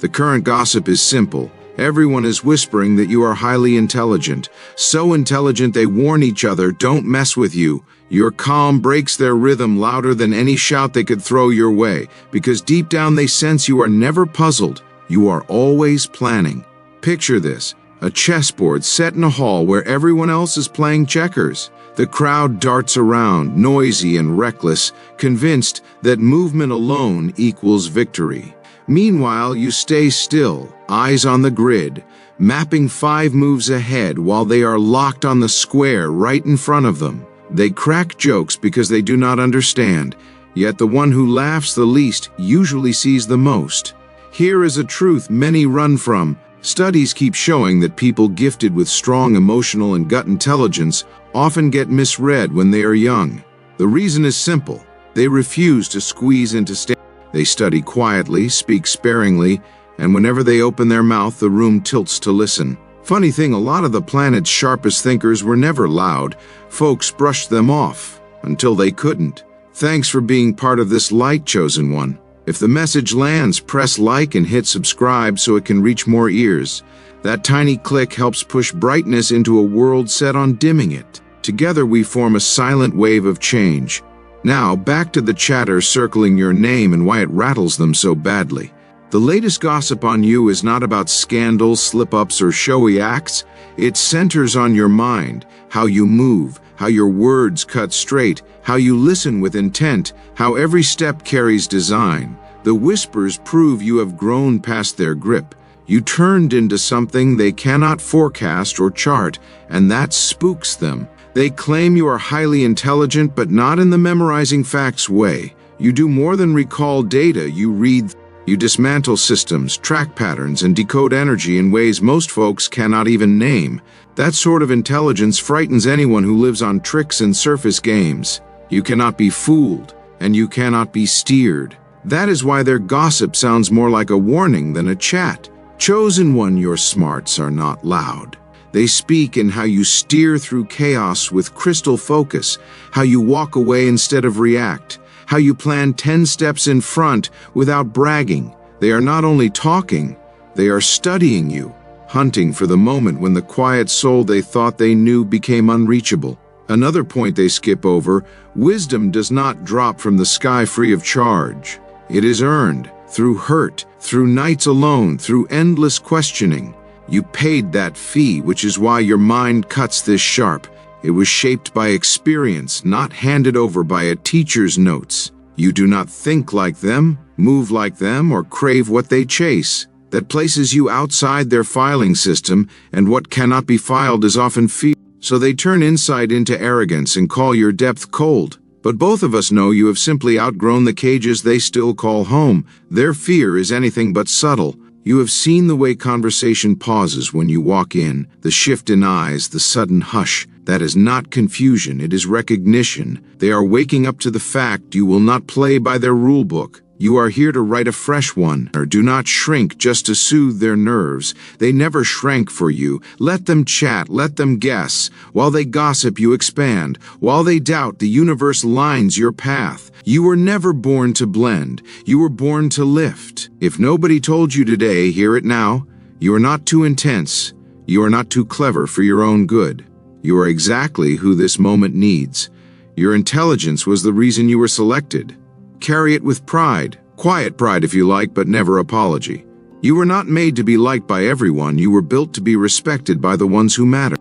The current gossip is simple. Everyone is whispering that you are highly intelligent. So intelligent they warn each other, don't mess with you. Your calm breaks their rhythm louder than any shout they could throw your way, because deep down they sense you are never puzzled. You are always planning. Picture this, a chessboard set in a hall where everyone else is playing checkers. The crowd darts around, noisy and reckless, convinced that movement alone equals victory. Meanwhile, you stay still, eyes on the grid, mapping 5 moves ahead while they are locked on the square right in front of them. They crack jokes because they do not understand, yet the one who laughs the least usually sees the most. Here is a truth many run from. Studies keep showing that people gifted with strong emotional and gut intelligence often get misread when they are young. The reason is simple. They refuse to squeeze into standards. They study quietly, speak sparingly, and whenever they open their mouth, the room tilts to listen. Funny thing, a lot of the planet's sharpest thinkers were never loud. Folks brushed them off until they couldn't. Thanks for being part of this light, chosen one. If the message lands, press like and hit subscribe so it can reach more ears. That tiny click helps push brightness into a world set on dimming it. Together we form a silent wave of change. Now, back to the chatter circling your name and why it rattles them so badly. The latest gossip on you is not about scandals, slip-ups, or showy acts. It centers on your mind, how you move, how your words cut straight, how you listen with intent, how every step carries design. The whispers prove you have grown past their grip. You turned into something they cannot forecast or chart, and that spooks them. They claim you are highly intelligent, but not in the memorizing facts way. You do more than recall data, you read. You dismantle systems, track patterns, and decode energy in ways most folks cannot even name. That sort of intelligence frightens anyone who lives on tricks and surface games. You cannot be fooled, and you cannot be steered. That is why their gossip sounds more like a warning than a chat. Chosen one, your smarts are not loud. They speak in how you steer through chaos with crystal focus, how you walk away instead of react, how you plan 10 steps in front without bragging. They are not only talking, they are studying you, hunting for the moment when the quiet soul they thought they knew became unreachable. Another point they skip over, wisdom does not drop from the sky free of charge. It is earned through hurt, through nights alone, through endless questioning. You paid that fee, which is why your mind cuts this sharp. It was shaped by experience, not handed over by a teacher's notes. You do not think like them, move like them, or crave what they chase. That places you outside their filing system, and what cannot be filed is often feared. So they turn insight into arrogance and call your depth cold. But both of us know you have simply outgrown the cages they still call home. Their fear is anything but subtle. You have seen the way conversation pauses when you walk in, the shift in eyes, the sudden hush. That is not confusion, it is recognition. They are waking up to the fact you will not play by their rule book. You are here to write a fresh one, or do not shrink just to soothe their nerves. They never shrank for you. Let them chat, let them guess. While they gossip, you expand. While they doubt, the universe lines your path. You were never born to blend. You were born to lift. If nobody told you today, hear it now. You are not too intense. You are not too clever for your own good. You are exactly who this moment needs. Your intelligence was the reason you were selected. Carry it with pride, quiet pride if you like, but never apology. You were not made to be liked by everyone, you were built to be respected by the ones who matter.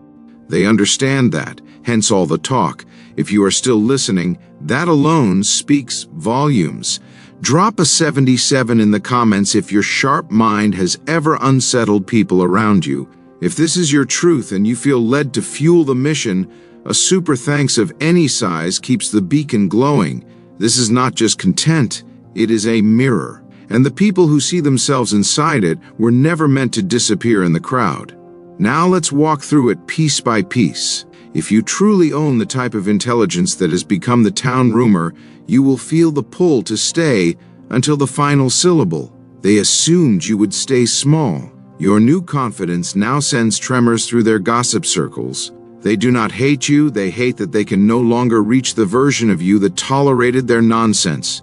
They understand that, hence all the talk. If you are still listening, that alone speaks volumes. Drop a 77 in the comments if your sharp mind has ever unsettled people around you. If this is your truth and you feel led to fuel the mission, a super thanks of any size keeps the beacon glowing. This is not just content, it is a mirror. And the people who see themselves inside it were never meant to disappear in the crowd. Now let's walk through it piece by piece. If you truly own the type of intelligence that has become the town rumor, you will feel the pull to stay until the final syllable. They assumed you would stay small. Your new confidence now sends tremors through their gossip circles. They do not hate you, they hate that they can no longer reach the version of you that tolerated their nonsense.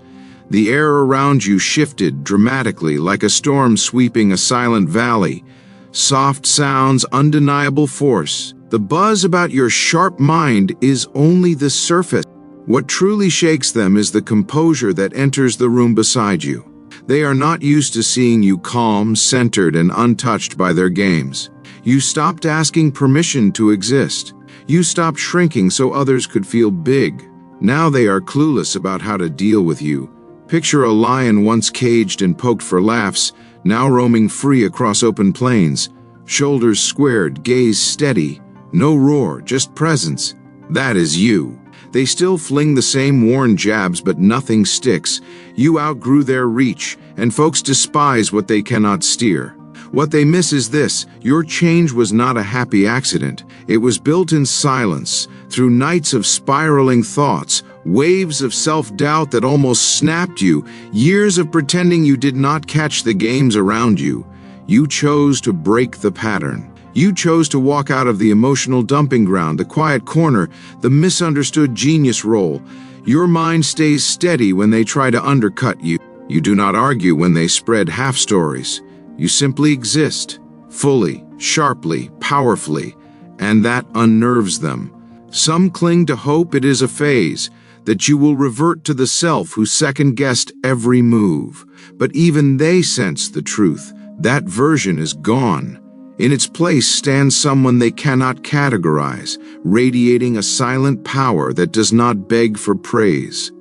The air around you shifted dramatically like a storm sweeping a silent valley. Soft sounds, undeniable force. The buzz about your sharp mind is only the surface. What truly shakes them is the composure that enters the room beside you. They are not used to seeing you calm, centered, and untouched by their games. You stopped asking permission to exist. You stopped shrinking so others could feel big. Now they are clueless about how to deal with you. Picture a lion once caged and poked for laughs, now roaming free across open plains. Shoulders squared, gaze steady. No roar, just presence. That is you. They still fling the same worn jabs, but nothing sticks. You outgrew their reach, and folks despise what they cannot steer. What they miss is this: your change was not a happy accident. It was built in silence, through nights of spiraling thoughts, waves of self-doubt that almost snapped you, years of pretending you did not catch the games around you. You chose to break the pattern. You chose to walk out of the emotional dumping ground, the quiet corner, the misunderstood genius role. Your mind stays steady when they try to undercut you. You do not argue when they spread half-stories. You simply exist, fully, sharply, powerfully, and that unnerves them. Some cling to hope it is a phase, that you will revert to the self who second-guessed every move. But even they sense the truth. That version is gone. In its place stands someone they cannot categorize, radiating a silent power that does not beg for praise.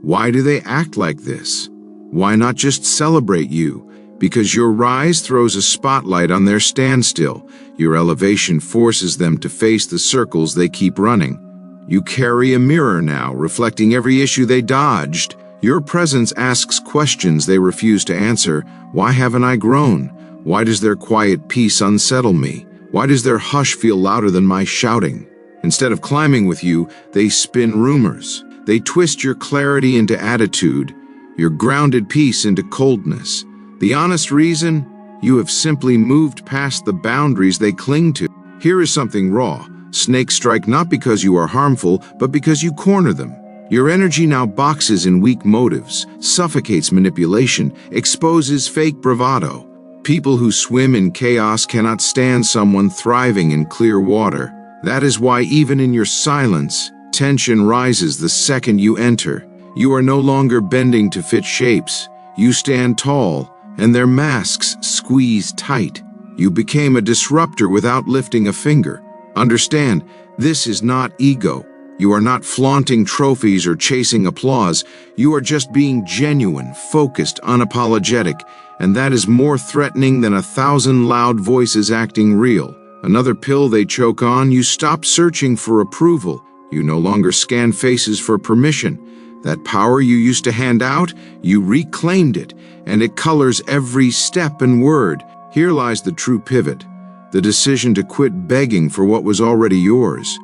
Why do they act like this? Why not just celebrate you? Because your rise throws a spotlight on their standstill. Your elevation forces them to face the circles they keep running. You carry a mirror now, reflecting every issue they dodged. Your presence asks questions they refuse to answer. Why haven't I grown? Why does their quiet peace unsettle me? Why does their hush feel louder than my shouting? Instead of climbing with you, they spin rumors. They twist your clarity into attitude, your grounded peace into coldness. The honest reason? You have simply moved past the boundaries they cling to. Here is something raw. Snakes strike not because you are harmful, but because you corner them. Your energy now boxes in weak motives, suffocates manipulation, exposes fake bravado. People who swim in chaos cannot stand someone thriving in clear water. That is why even in your silence, tension rises the second you enter. You are no longer bending to fit shapes. You stand tall, and their masks squeeze tight. You became a disruptor without lifting a finger. Understand, this is not ego. You are not flaunting trophies or chasing applause. You are just being genuine, focused, unapologetic, and that is more threatening than 1,000 loud voices acting real. Another pill they choke on. You stop searching for approval. You no longer scan faces for permission. That power you used to hand out, you reclaimed it, and it colors every step and word. Here lies the true pivot, the decision to quit begging for what was already yours.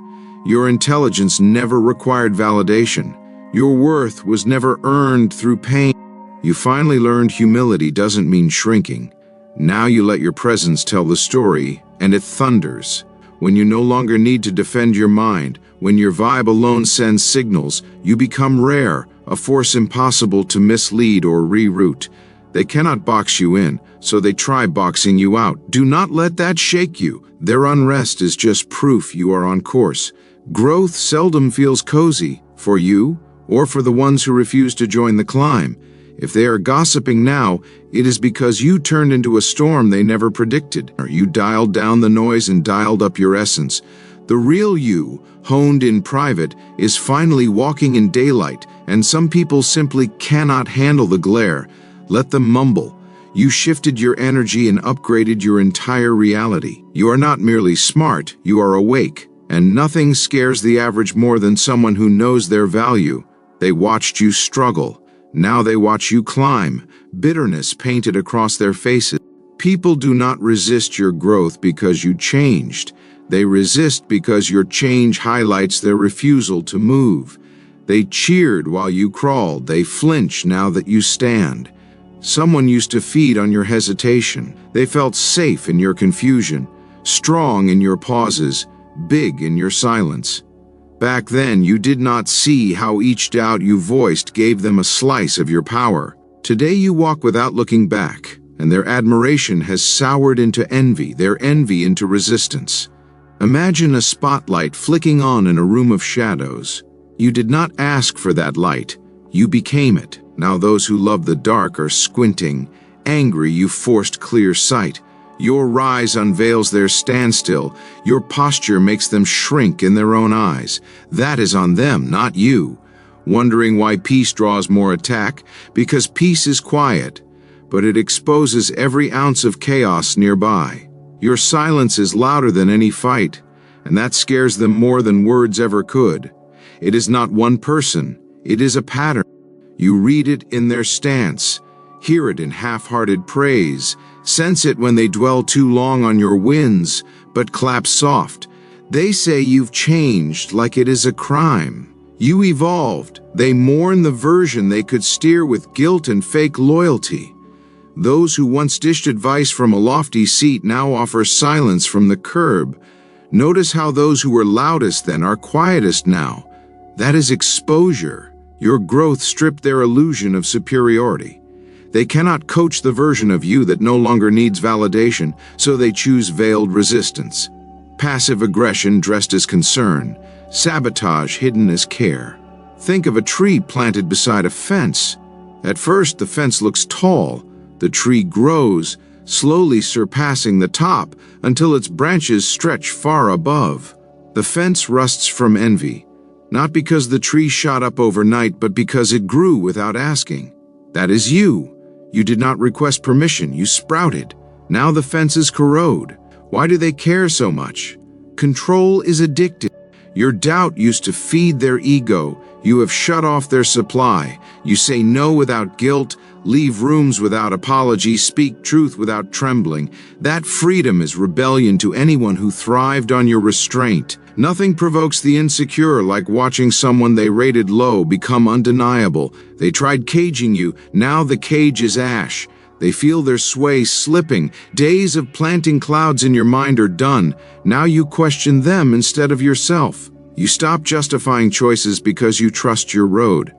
Your intelligence never required validation. Your worth was never earned through pain. You finally learned humility doesn't mean shrinking. Now you let your presence tell the story, and it thunders. When you no longer need to defend your mind, when your vibe alone sends signals, you become rare, a force impossible to mislead or reroute. They cannot box you in, so they try boxing you out. Do not let that shake you. Their unrest is just proof you are on course. Growth seldom feels cozy, for you, or for the ones who refuse to join the climb. If they are gossiping now, it is because you turned into a storm they never predicted. Or you dialed down the noise and dialed up your essence. The real you, honed in private, is finally walking in daylight, and some people simply cannot handle the glare. Let them mumble. You shifted your energy and upgraded your entire reality. You are not merely smart, you are awake. And nothing scares the average more than someone who knows their value. They watched you struggle. Now they watch you climb, bitterness painted across their faces. People do not resist your growth because you changed. They resist because your change highlights their refusal to move. They cheered while you crawled. They flinch now that you stand. Someone used to feed on your hesitation. They felt safe in your confusion, strong in your pauses, big in your silence. Back then, you did not see how each doubt you voiced gave them a slice of your power. Today you walk without looking back, and their admiration has soured into envy, their envy into resistance. Imagine a spotlight flicking on in a room of shadows. You did not ask for that light. You became it. Now those who love the dark are squinting. Angry, you forced clear sight. Your rise unveils their standstill. Your posture makes them shrink in their own eyes. That is on them, not you. Wondering why peace draws more attack? Because peace is quiet, but it exposes every ounce of chaos nearby. Your silence is louder than any fight, and that scares them more than words ever could. It is not one person, it is a pattern. You read it in their stance, hear it in half-hearted praise, sense it when they dwell too long on your wins, but clap soft. They say you've changed like it is a crime. You evolved. They mourn the version they could steer with guilt and fake loyalty. Those who once dished advice from a lofty seat now offer silence from the curb. Notice how those who were loudest then are quietest now. That is exposure. Your growth stripped their illusion of superiority. They cannot coach the version of you that no longer needs validation, so they choose veiled resistance. Passive aggression dressed as concern, sabotage hidden as care. Think of a tree planted beside a fence. At first, the fence looks tall. The tree grows, slowly surpassing the top until its branches stretch far above. The fence rusts from envy, not because the tree shot up overnight, but because it grew without asking. That is you. You did not request permission, you sprouted. Now the fences corrode. Why do they care so much? Control is addictive. Your doubt used to feed their ego. You have shut off their supply. You say no without guilt, leave rooms without apology, speak truth without trembling. That freedom is rebellion to anyone who thrived on your restraint. Nothing provokes the insecure like watching someone they rated low become undeniable. They tried caging you, now the cage is ash. They feel their sway slipping. Days of planting clouds in your mind are done. Now you question them instead of yourself. You stop justifying choices because you trust your road.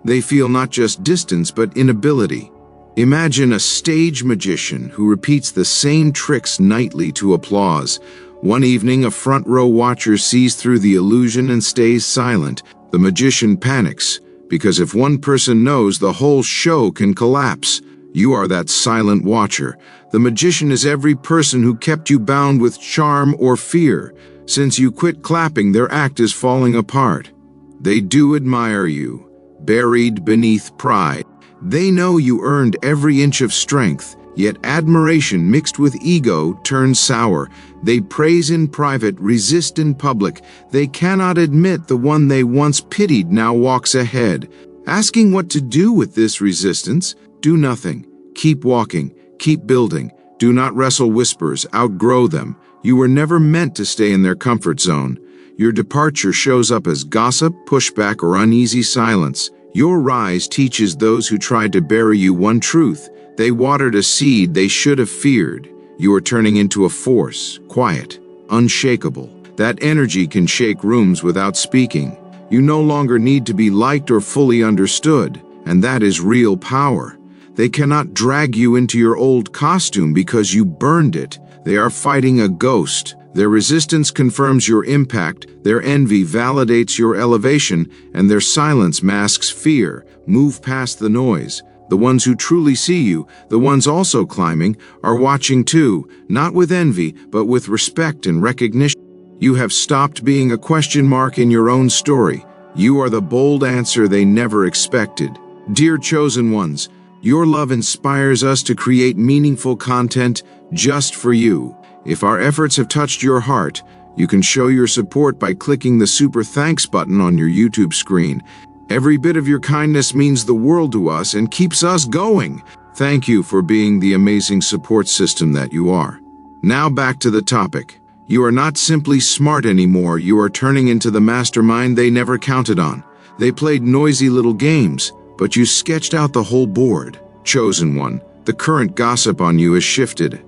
They feel not just distance but inability. Imagine a stage magician who repeats the same tricks nightly to applause. One evening, a front row watcher sees through the illusion and stays silent. The magician panics, because if one person knows, the whole show can collapse. You are that silent watcher. The magician is every person who kept you bound with charm or fear. Since you quit clapping, their act is falling apart. They do admire you, buried beneath pride. They know you earned every inch of strength, yet admiration mixed with ego turns sour. They praise in private, resist in public. They cannot admit the one they once pitied now walks ahead. Asking what to do with this resistance? Do nothing. Keep walking. Keep building. Do not wrestle whispers. Outgrow them. You were never meant to stay in their comfort zone. Your departure shows up as gossip, pushback, or uneasy silence. Your rise teaches those who tried to bury you one truth. They watered a seed they should have feared. You are turning into a force, quiet, unshakable. That energy can shake rooms without speaking. You no longer need to be liked or fully understood, and that is real power. They cannot drag you into your old costume because you burned it. They are fighting a ghost. Their resistance confirms your impact, their envy validates your elevation, and their silence masks fear. Move past the noise. The ones who truly see you, the ones also climbing, are watching too, not with envy, but with respect and recognition. You have stopped being a question mark in your own story. You are the bold answer they never expected. Dear chosen ones, your love inspires us to create meaningful content just for you. If our efforts have touched your heart, you can show your support by clicking the super thanks button on your YouTube screen. Every bit of your kindness means the world to us and keeps us going. Thank you for being the amazing support system that you are. Now back to the topic. You are not simply smart anymore, you are turning into the mastermind they never counted on. They played noisy little games, but you sketched out the whole board. Chosen one, the current gossip on you has shifted.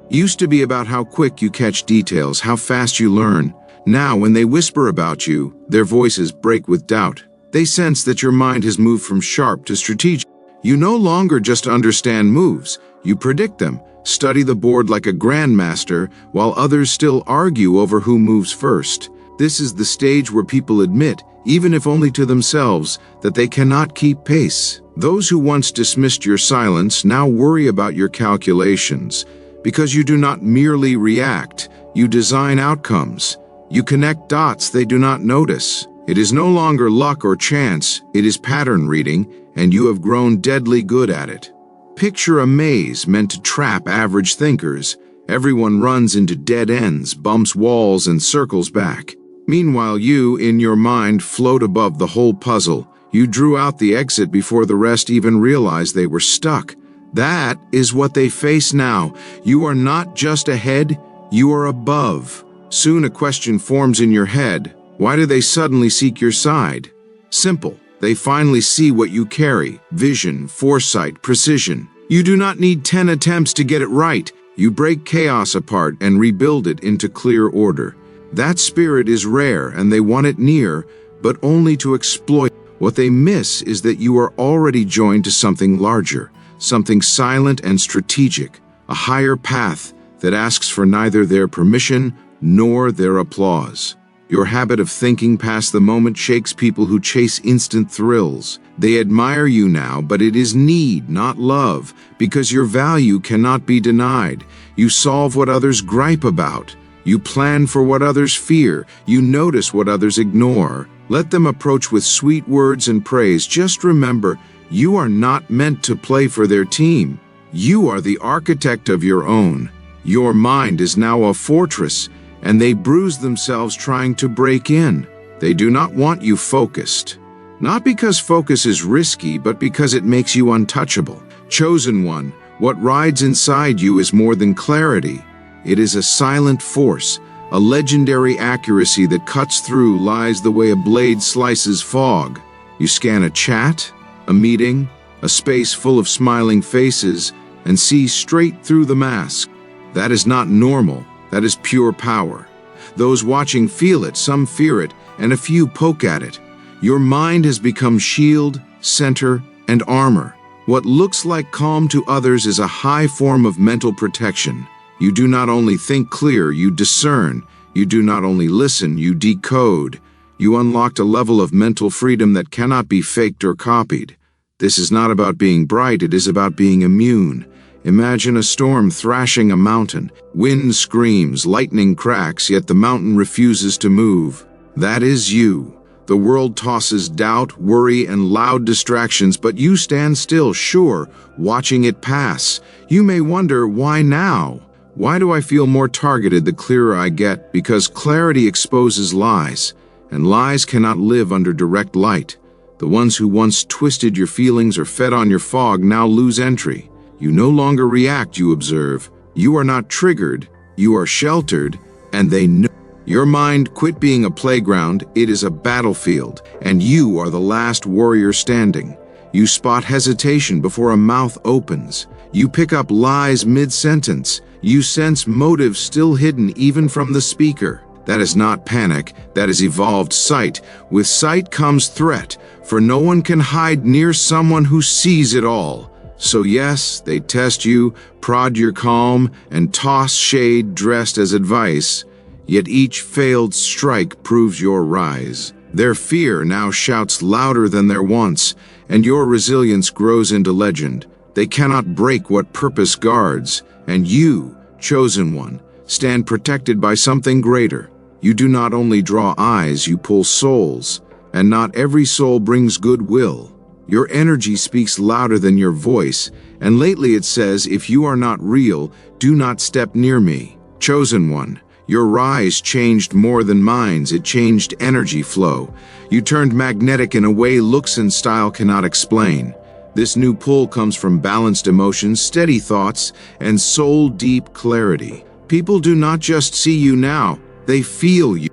Used to be about how quick you catch details, how fast you learn. Now, when they whisper about you, their voices break with doubt. They sense that your mind has moved from sharp to strategic. You no longer just understand moves, you predict them, study the board like a grandmaster, while others still argue over who moves first. This is the stage where people admit, even if only to themselves, that they cannot keep pace. Those who once dismissed your silence now worry about your calculations, because you do not merely react, you design outcomes. You connect dots they do not notice. It is no longer luck or chance, it is pattern reading, and you have grown deadly good at it. Picture a maze meant to trap average thinkers. Everyone runs into dead ends, bumps walls, and circles back. Meanwhile, you, in your mind, float above the whole puzzle. You drew out the exit before the rest even realized they were stuck. That is what they face now. You are not just ahead, you are above. Soon a question forms in your head. Why do they suddenly seek your side? Simple. They finally see what you carry: vision, foresight, precision. You do not need 10 attempts to get it right. You break chaos apart and rebuild it into clear order. That spirit is rare and they want it near, but only to exploit. What they miss is that you are already joined to something larger, something silent and strategic, a higher path that asks for neither their permission nor their applause. Your habit of thinking past the moment shakes people who chase instant thrills. They admire you now, but it is need, not love, because your value cannot be denied. You solve what others gripe about. You plan for what others fear. You notice what others ignore. Let them approach with sweet words and praise. Just remember, you are not meant to play for their team. You are the architect of your own. Your mind is now a fortress, and they bruise themselves trying to break in. They do not want you focused. Not because focus is risky, but because it makes you untouchable. Chosen one, what rides inside you is more than clarity. It is a silent force, a legendary accuracy that cuts through lies the way a blade slices fog. You scan a chat, a meeting, a space full of smiling faces, and see straight through the mask. That is not normal. That is pure power. Those watching feel it, some fear it, and a few poke at it. Your mind has become shield, center, and armor. What looks like calm to others is a high form of mental protection. You do not only think clear, you discern. You do not only listen, you decode. You unlocked a level of mental freedom that cannot be faked or copied. This is not about being bright, it is about being immune. Imagine a storm thrashing a mountain. Wind screams, lightning cracks, yet the mountain refuses to move. That is you. The world tosses doubt, worry, and loud distractions, but you stand still, sure, watching it pass. You may wonder, why now? Why do I feel more targeted the clearer I get? Because clarity exposes lies, and lies cannot live under direct light. The ones who once twisted your feelings or fed on your fog now lose entry. You no longer react, you observe. You are not triggered, you are sheltered, and they know. Your mind quit being a playground, it is a battlefield, and you are the last warrior standing. You spot hesitation before a mouth opens. You pick up lies mid-sentence. You sense motives still hidden even from the speaker. That is not panic, that is evolved sight. With sight comes threat, for no one can hide near someone who sees it all. So yes, they test you, prod your calm, and toss shade dressed as advice. Yet each failed strike proves your rise. Their fear now shouts louder than their wants, and your resilience grows into legend. They cannot break what purpose guards, and you, chosen one, stand protected by something greater. You do not only draw eyes, you pull souls, and not every soul brings goodwill. Your energy speaks louder than your voice, and lately it says, if you are not real, do not step near me. Chosen one, your rise changed more than minds, it changed energy flow. You turned magnetic in a way looks and style cannot explain. This new pull comes from balanced emotions, steady thoughts, and soul-deep clarity. People do not just see you now, they feel you.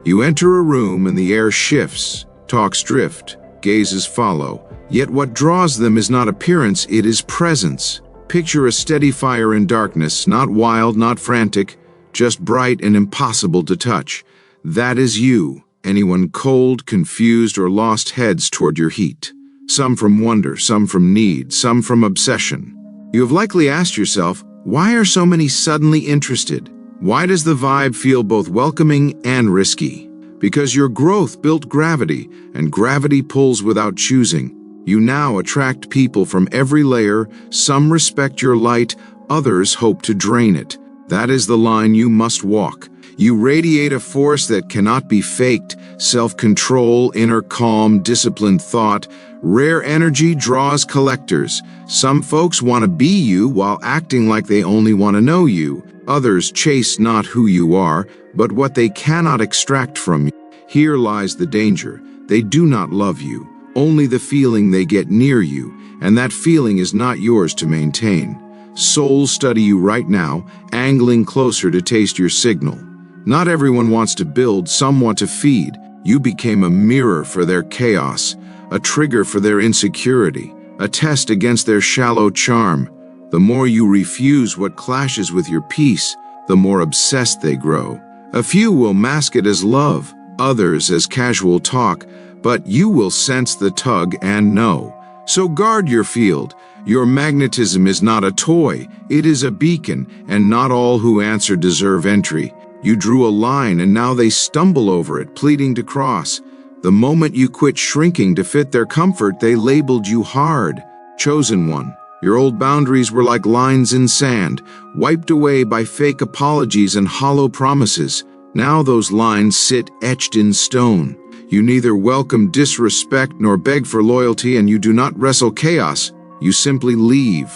You enter a room and the air shifts, talks drift, gazes follow. Yet what draws them is not appearance, it is presence. Picture a steady fire in darkness, not wild, not frantic, just bright and impossible to touch. That is you. Anyone cold, confused, or lost heads toward your heat. Some from wonder, some from need, some from obsession. You have likely asked yourself, why are so many suddenly interested? Why does the vibe feel both welcoming and risky? Because your growth built gravity, and gravity pulls without choosing. You now attract people from every layer. Some respect your light, others hope to drain it. That is the line you must walk. You radiate a force that cannot be faked: self-control, inner calm, disciplined thought. Rare energy draws collectors. Some folks want to be you while acting like they only want to know you. Others chase not who you are, but what they cannot extract from you. Here lies the danger. They do not love you, only the feeling they get near you, and that feeling is not yours to maintain. Souls study you right now, angling closer to taste your signal. Not everyone wants to build, some want to feed. You became a mirror for their chaos, a trigger for their insecurity, a test against their shallow charm. The more you refuse what clashes with your peace, the more obsessed they grow. A few will mask it as love, others as casual talk, but you will sense the tug and know. So guard your field. Your magnetism is not a toy, it is a beacon, and not all who answer deserve entry. You drew a line and now they stumble over it, pleading to cross. The moment you quit shrinking to fit their comfort, they labeled you hard. Chosen one. Your old boundaries were like lines in sand, wiped away by fake apologies and hollow promises. Now those lines sit etched in stone. You neither welcome disrespect nor beg for loyalty, and you do not wrestle chaos. You simply leave.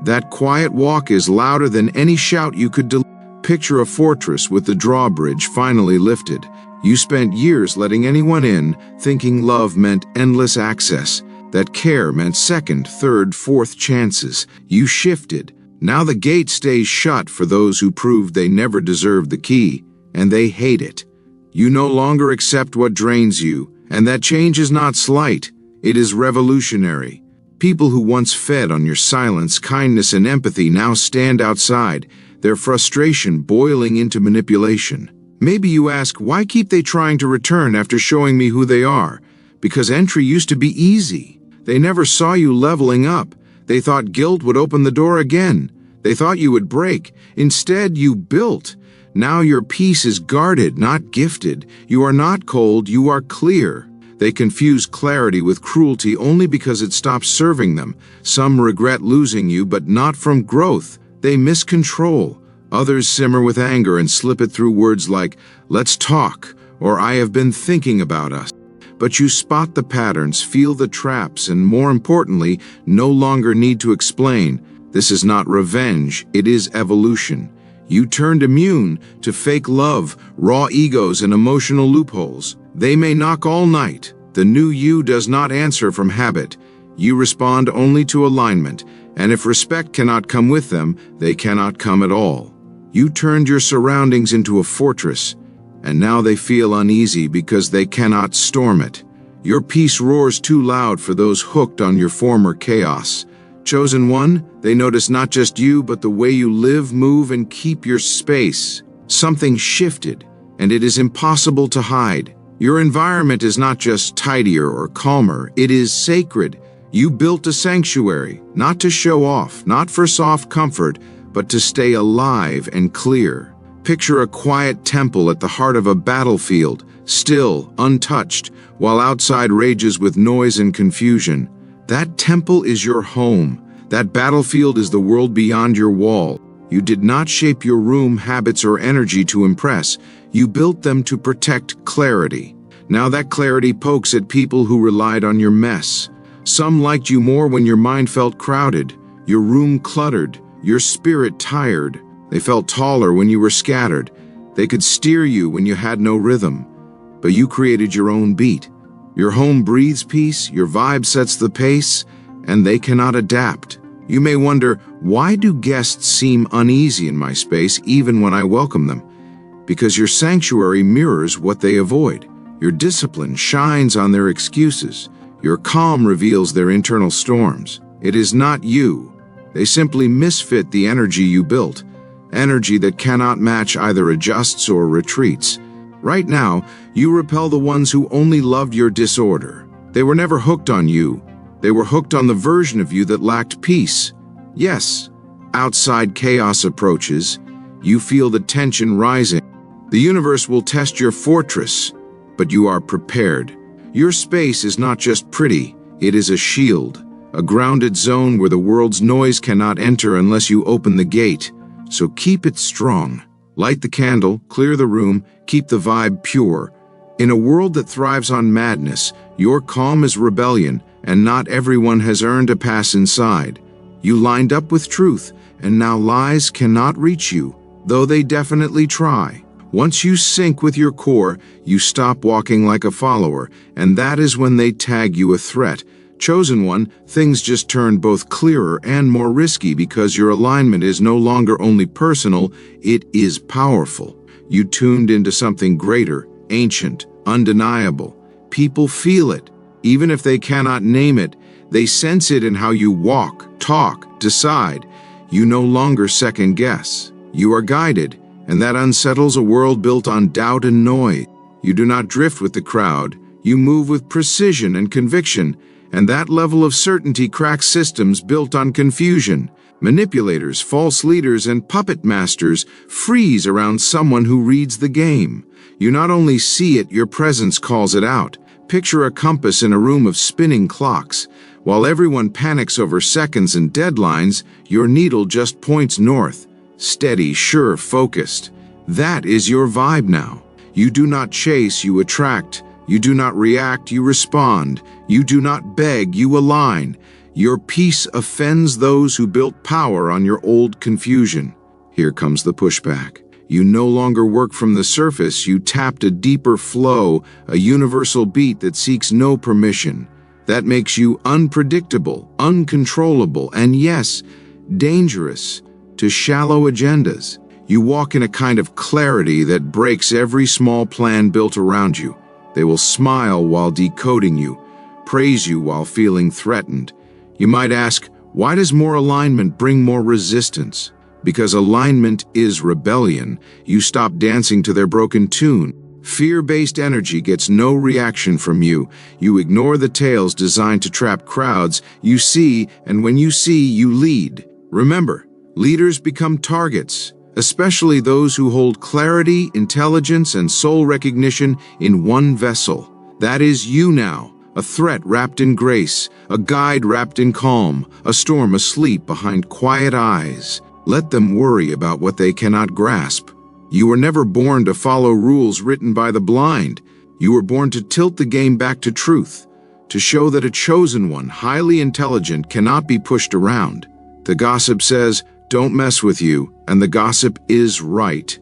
That quiet walk is louder than any shout you could deliver. Picture a fortress with the drawbridge finally lifted. You spent years letting anyone in, thinking love meant endless access, that care meant second, third, fourth chances. You shifted. Now the gate stays shut for those who proved they never deserved the key, and they hate it. You no longer accept what drains you, and that change is not slight, it is revolutionary. People who once fed on your silence, kindness, and empathy now stand outside, their frustration boiling into manipulation. Maybe you ask, why keep they trying to return after showing me who they are? Because entry used to be easy. They never saw you leveling up. They thought guilt would open the door again. They thought you would break. Instead, you built. Now your peace is guarded, not gifted. You are not cold, you are clear. They confuse clarity with cruelty only because it stops serving them. Some regret losing you, but not from growth. They miss control. Others simmer with anger and slip it through words like, "Let's talk," or "I have been thinking about us." But you spot the patterns, feel the traps, and more importantly, no longer need to explain. This is not revenge, it is evolution. You turned immune to fake love, raw egos, and emotional loopholes. They may knock all night. The new you does not answer from habit. You respond only to alignment, and if respect cannot come with them, they cannot come at all. You turned your surroundings into a fortress, and now they feel uneasy because they cannot storm it. Your peace roars too loud for those hooked on your former chaos. Chosen one, they notice not just you, but the way you live, move, and keep your space. Something shifted, and it is impossible to hide. Your environment is not just tidier or calmer, it is sacred. You built a sanctuary, not to show off, not for soft comfort, but to stay alive and clear. Picture a quiet temple at the heart of a battlefield, still, untouched, while outside rages with noise and confusion. That temple is your home. That battlefield is the world beyond your wall. You did not shape your room, habits, or energy to impress. You built them to protect clarity. Now that clarity pokes at people who relied on your mess. Some liked you more when your mind felt crowded, your room cluttered, your spirit tired. They felt taller when you were scattered. They could steer you when you had no rhythm. But you created your own beat. Your home breathes peace, your vibe sets the pace, and they cannot adapt. You may wonder, why do guests seem uneasy in my space even when I welcome them? Because your sanctuary mirrors what they avoid. Your discipline shines on their excuses. Your calm reveals their internal storms. It is not you. They simply misfit the energy you built. Energy that cannot match either adjusts or retreats. Right now, you repel the ones who only loved your disorder. They were never hooked on you. They were hooked on the version of you that lacked peace. Yes, outside chaos approaches. You feel the tension rising. The universe will test your fortress, but you are prepared. Your space is not just pretty, it is a shield, a grounded zone where the world's noise cannot enter unless you open the gate. So keep it strong. Light the candle, clear the room, keep the vibe pure. In a world that thrives on madness, your calm is rebellion, and not everyone has earned a pass inside. You lined up with truth, and now lies cannot reach you, though they definitely try. Once you sync with your core, you stop walking like a follower, and that is when they tag you a threat. Chosen one, things just turn both clearer and more risky because your alignment is no longer only personal, it is powerful. You tuned into something greater, ancient, undeniable. People feel it. Even if they cannot name it, they sense it in how you walk, talk, decide. You no longer second guess. You are guided, and that unsettles a world built on doubt and noise. You do not drift with the crowd. You move with precision and conviction, and that level of certainty cracks systems built on confusion. Manipulators, false leaders, and puppet masters freeze around someone who reads the game. You not only see it, your presence calls it out. Picture a compass in a room of spinning clocks. While everyone panics over seconds and deadlines, your needle just points north. Steady, sure, focused. That is your vibe now. You do not chase, you attract. You do not react, you respond. You do not beg, you align. Your peace offends those who built power on your old confusion. Here comes the pushback. You no longer work from the surface, you tapped a deeper flow, a universal beat that seeks no permission. That makes you unpredictable, uncontrollable, and yes, dangerous to shallow agendas. You walk in a kind of clarity that breaks every small plan built around you. They will smile while decoding you, praise you while feeling threatened. You might ask, why does more alignment bring more resistance? Because alignment is rebellion. You stop dancing to their broken tune. Fear-based energy gets no reaction from you. You ignore the tales designed to trap crowds. You see, and when you see, you lead. Remember, leaders become targets, especially those who hold clarity, intelligence, and soul recognition in one vessel. That is you now, a threat wrapped in grace, a guide wrapped in calm, a storm asleep behind quiet eyes. Let them worry about what they cannot grasp. You were never born to follow rules written by the blind. You were born to tilt the game back to truth, to show that a chosen one, highly intelligent, cannot be pushed around. The gossip says, don't mess with you, and the gossip is right.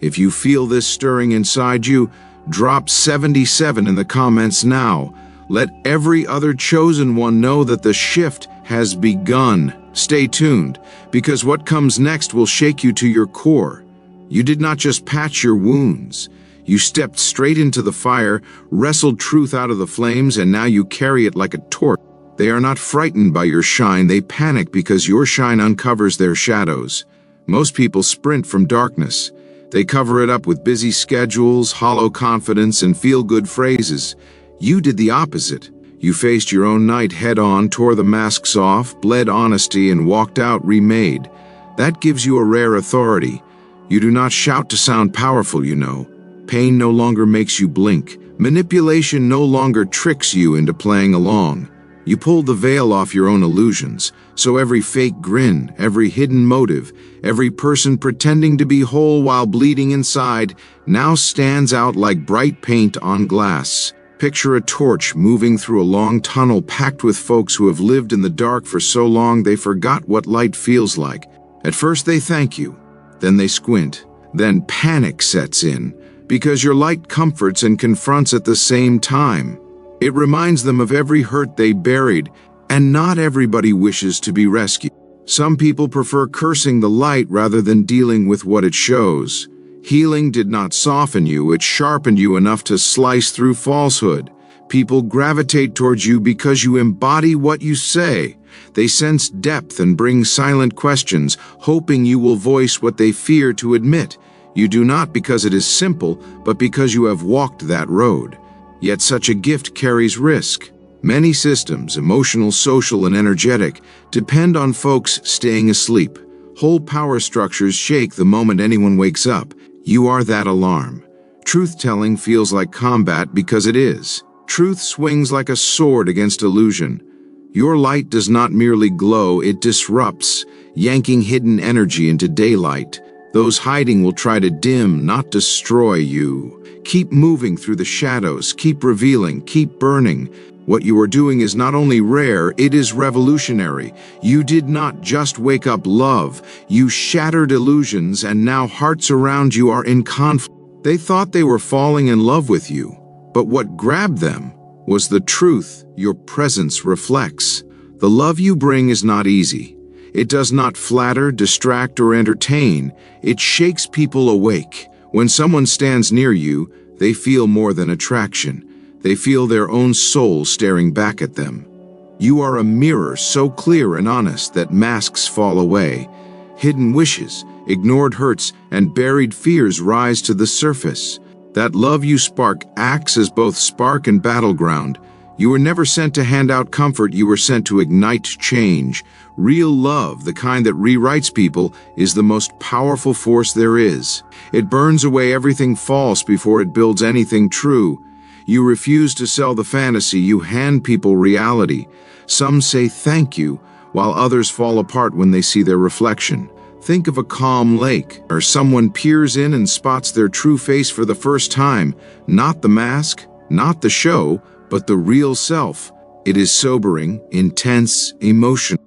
If you feel this stirring inside you, drop 77 in the comments now. Let every other chosen one know that the shift has begun. Stay tuned, because what comes next will shake you to your core. You did not just patch your wounds. You stepped straight into the fire, wrestled truth out of the flames, and now you carry it like a torch. They are not frightened by your shine, they panic because your shine uncovers their shadows. Most people sprint from darkness. They cover it up with busy schedules, hollow confidence, and feel-good phrases. You did the opposite. You faced your own night head-on, tore the masks off, bled honesty, and walked out remade. That gives you a rare authority. You do not shout to sound powerful, you know. Pain no longer makes you blink. Manipulation no longer tricks you into playing along. You pulled the veil off your own illusions, so every fake grin, every hidden motive, every person pretending to be whole while bleeding inside now stands out like bright paint on glass. Picture a torch moving through a long tunnel packed with folks who have lived in the dark for so long they forgot what light feels like. At first they thank you, then they squint, then panic sets in, because your light comforts and confronts at the same time. It reminds them of every hurt they buried, and not everybody wishes to be rescued. Some people prefer cursing the light rather than dealing with what it shows. Healing did not soften you, it sharpened you enough to slice through falsehood. People gravitate towards you because you embody what you say. They sense depth and bring silent questions, hoping you will voice what they fear to admit. You do not because it is simple, but because you have walked that road. Yet such a gift carries risk. Many systems, emotional, social, and energetic, depend on folks staying asleep. Whole power structures shake the moment anyone wakes up. You are that alarm. Truth-telling feels like combat because it is. Truth swings like a sword against illusion. Your light does not merely glow, it disrupts, yanking hidden energy into daylight. Those hiding will try to dim, not destroy you. Keep moving through the shadows, keep revealing, keep burning. What you are doing is not only rare, it is revolutionary. You did not just wake up love, you shattered illusions, and now hearts around you are in conflict. They thought they were falling in love with you, but what grabbed them was the truth your presence reflects. The love you bring is not easy. It does not flatter, distract, or entertain. It shakes people awake. When someone stands near you, they feel more than attraction. They feel their own soul staring back at them. You are a mirror so clear and honest that masks fall away. Hidden wishes, ignored hurts, and buried fears rise to the surface. That love you spark acts as both spark and battleground. You were never sent to hand out comfort, you were sent to ignite change. Real love, the kind that rewrites people, is the most powerful force there is. It burns away everything false before it builds anything true. You refuse to sell the fantasy, you hand people reality. Some say thank you, while others fall apart when they see their reflection. Think of a calm lake, or someone peers in and spots their true face for the first time. Not the mask, not the show, but the real self. It is sobering, intense, emotional.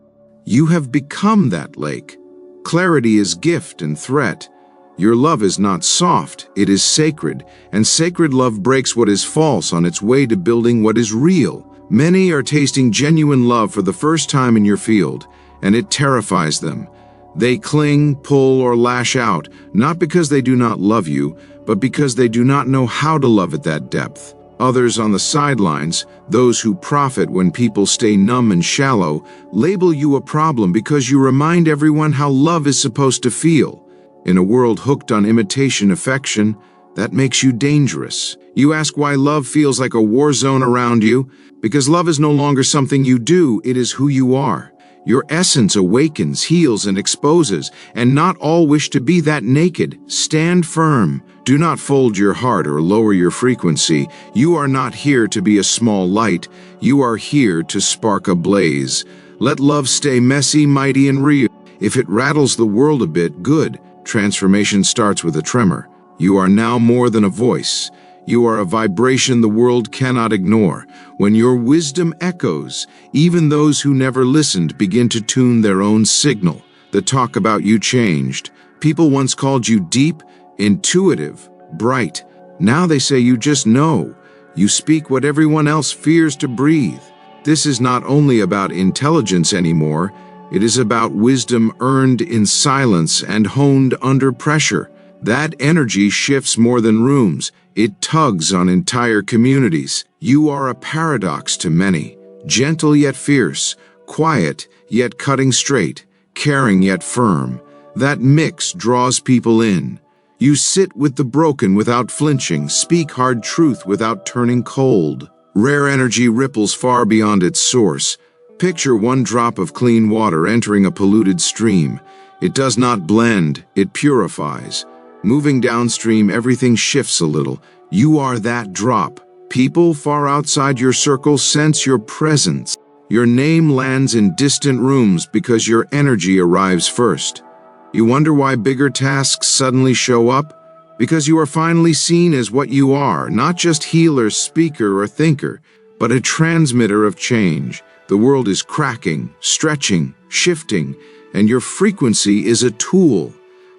You have become that lake. Clarity is gift and threat. Your love is not soft, it is sacred, and sacred love breaks what is false on its way to building what is real. Many are tasting genuine love for the first time in your field, and it terrifies them. They cling, pull, or lash out, not because they do not love you, but because they do not know how to love at that depth. Others on the sidelines, those who profit when people stay numb and shallow, label you a problem because you remind everyone how love is supposed to feel. In a world hooked on imitation affection, that makes you dangerous. You ask why love feels like a war zone around you? Because love is no longer something you do, it is who you are. Your essence awakens, heals, and exposes, and not all wish to be that naked. Stand firm. Do not fold your heart or lower your frequency. You are not here to be a small light. You are here to spark a blaze. Let love stay messy, mighty, and real. If it rattles the world a bit, good. Transformation starts with a tremor. You are now more than a voice. You are a vibration the world cannot ignore. When your wisdom echoes, even those who never listened begin to tune their own signal. The talk about you changed. People once called you deep, intuitive, bright. Now they say you just know. You speak what everyone else fears to breathe. This is not only about intelligence anymore, it is about wisdom earned in silence and honed under pressure. That energy shifts more than rooms. It tugs on entire communities. You are a paradox to many. Gentle yet fierce, quiet yet cutting straight, caring yet firm. That mix draws people in. You sit with the broken without flinching, speak hard truth without turning cold. Rare energy ripples far beyond its source. Picture one drop of clean water entering a polluted stream. It does not blend, it purifies. Moving downstream, everything shifts a little. You are that drop. People far outside your circle sense your presence. Your name lands in distant rooms because your energy arrives first. You wonder why bigger tasks suddenly show up? Because you are finally seen as what you are, not just healer, speaker, or thinker, but a transmitter of change. The world is cracking, stretching, shifting, and your frequency is a tool.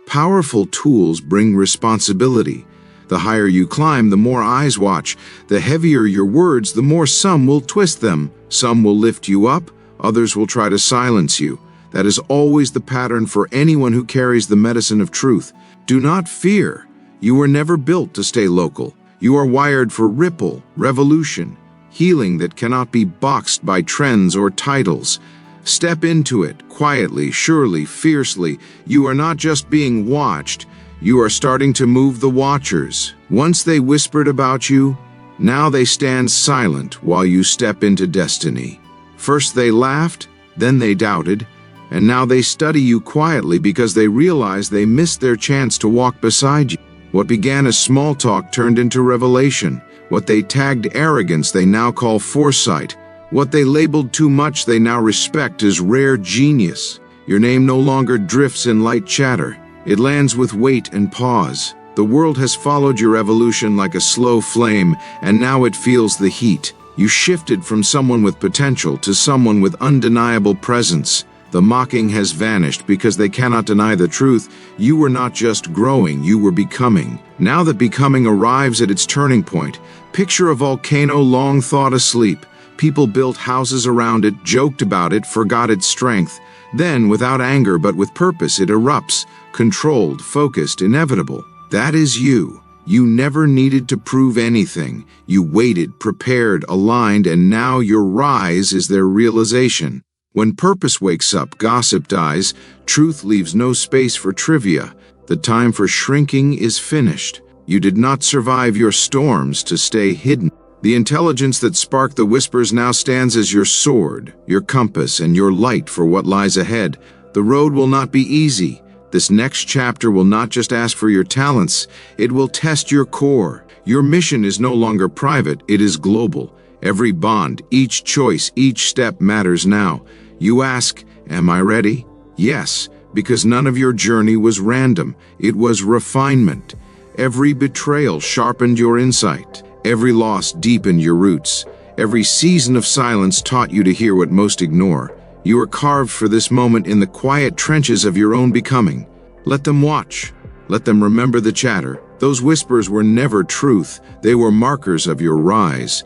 Powerful tools bring responsibility. The higher you climb, the more eyes watch. The heavier your words, the more some will twist them. Some will lift you up, others will try to silence you. That is always the pattern for anyone who carries the medicine of truth. Do not fear. You were never built to stay local. You are wired for ripple, revolution, healing that cannot be boxed by trends or titles. Step into it, quietly, surely, fiercely. You are not just being watched, You are starting to move the watchers. Once they whispered about you, now they stand silent while you step into destiny. First they laughed, then they doubted, and now they study you quietly because they realize they missed their chance to walk beside you. What began as small talk turned into revelation. What they tagged arrogance they now call foresight. What they labeled too much they now respect as rare genius. Your name no longer drifts in light chatter. It lands with weight and pause. The world has followed your evolution like a slow flame, and now it feels the heat. You shifted from someone with potential to someone with undeniable presence. The mocking has vanished because they cannot deny the truth. You were not just growing, you were becoming. Now that becoming arrives at its turning point, picture a volcano long thought asleep. People built houses around it, joked about it, forgot its strength. Then, without anger but with purpose, it erupts, controlled, focused, inevitable. That is you. You never needed to prove anything. You waited, prepared, aligned, and now your rise is their realization. When purpose wakes up, gossip dies, truth leaves no space for trivia. The time for shrinking is finished. You did not survive your storms to stay hidden. The intelligence that sparked the whispers now stands as your sword, your compass, and your light for what lies ahead. The road will not be easy. This next chapter will not just ask for your talents, it will test your core. Your mission is no longer private, it is global. Every bond, each choice, each step matters now. You ask, am I ready? Yes, because none of your journey was random. It was refinement. Every betrayal sharpened your insight. Every loss deepened your roots. Every season of silence taught you to hear what most ignore. You are carved for this moment in the quiet trenches of your own becoming. Let them watch. Let them remember the chatter. Those whispers were never truth. They were markers of your rise.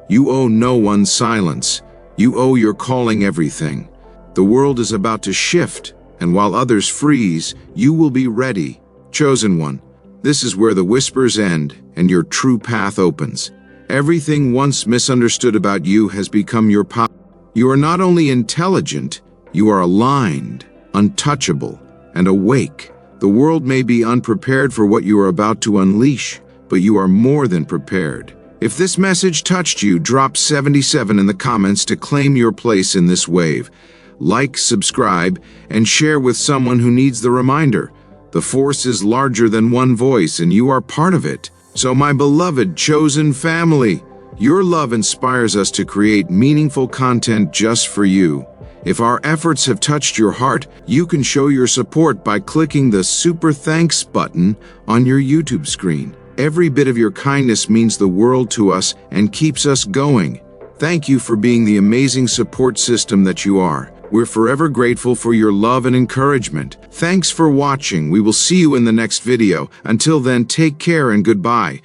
You owe no one silence. You owe your calling everything. The world is about to shift, and while others freeze, you will be ready. Chosen one. This is where the whispers end and your true path opens. Everything once misunderstood about you has become your power. You are not only intelligent, you are aligned, untouchable, and awake. The world may be unprepared for what you are about to unleash, but you are more than prepared. If this message touched you, drop 77 in the comments to claim your place in this wave. Like, subscribe, and share with someone who needs the reminder. The force is larger than one voice, and you are part of it. So my beloved chosen family, your love inspires us to create meaningful content just for you. If our efforts have touched your heart, you can show your support by clicking the Super Thanks button on your YouTube screen. Every bit of your kindness means the world to us and keeps us going. Thank you for being the amazing support system that you are. We're forever grateful for your love and encouragement. Thanks for watching. We will see you in the next video. Until then, take care and goodbye.